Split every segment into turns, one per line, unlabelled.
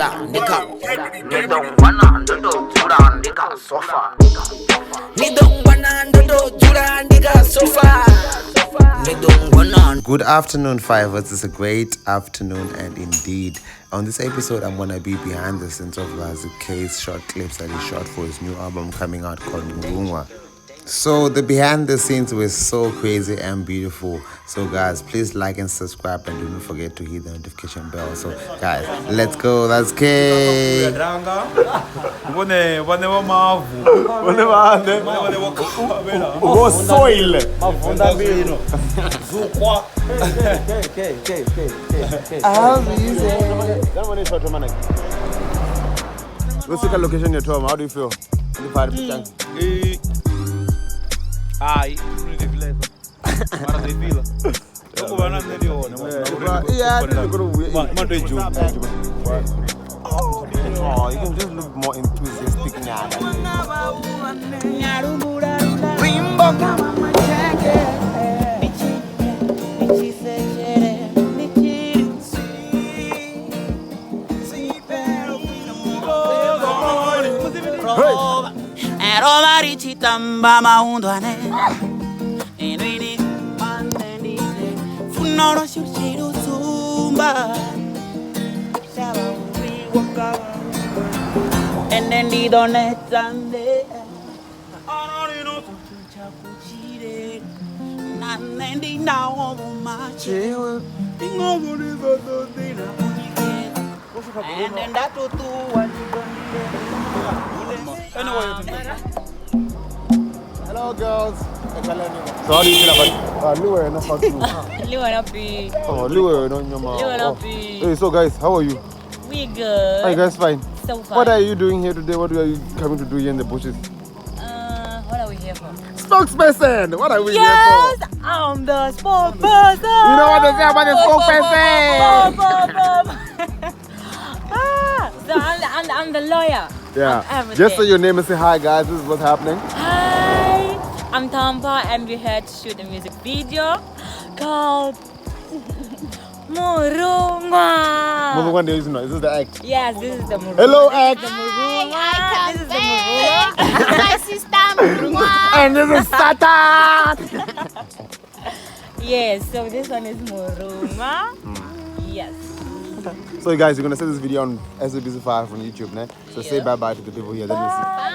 Ni don't wanna do Jurandika so far. Ni don't wanna do Jurandika so far. Ni don't wanna.
Good afternoon, Fivers. It's a great afternoon, and indeed, on this episode, I'm gonna be behind the scenes of Razie's short clips that he shot for his new album coming out called Murunwa. So the behind the scenes was so crazy and beautiful. So guys, please like and subscribe, and do not forget to hit the notification bell. So guys, let's go. Let's go.
Let's take a location you're Tom. How do you feel?
Ai, maravilha. Eu vou lá na Leona.
Oh, you can just look more enthusiastic now.
Tamba maundwane enwini manenite funoro shushiru zumba shaba uri waka enendi donetande anori no tucha kuchire nanendi nawo mache ingoburi do dina and then that to one.
Hello, girls. So how do you feel about Liwe not part 2?
Liwe not be.
Oh, Liwe not your mom.
Liwe not be.
Hey, so guys, how are you?
We good.
Are you guys fine?
So fine.
What are you doing here today? What are you coming to do here in the bushes?
What are we here for?
Spokesperson! What are we here for?
Yes, I'm the spokesperson.
You know what they say about the spokesperson?
So I'm the lawyer.
Yeah. Just so your name and say hi, guys. This is what's happening.
Hi, I'm Tampa, and we're here to shoot a music video called Murunwa.
Murunwa, is this the act?
Yes, this is the Murunwa.
Hello, act.
This is the Murunwa.
My sister Murunwa.
And this is Satan.
Yes, so this one is Murunwa. Yes.
So guys, you're gonna see this video on SABC5 on YouTube, né? So say bye bye to the people here. Then we'll see.
Bye.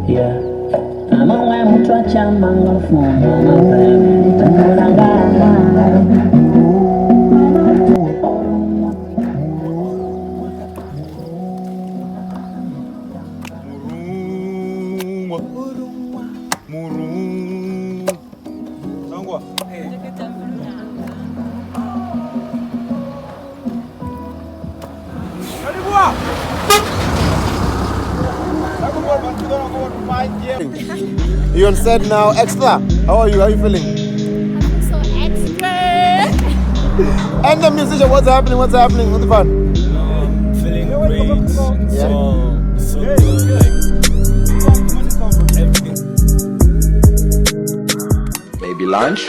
Yeah. I'm a to a chamang of
You on set now, extra. How are you? How are you feeling?
I feel so extra.
And the musician, what's happening? What's happening? What's the fun?
Feeling great. So good. Like everything.
Maybe lunch.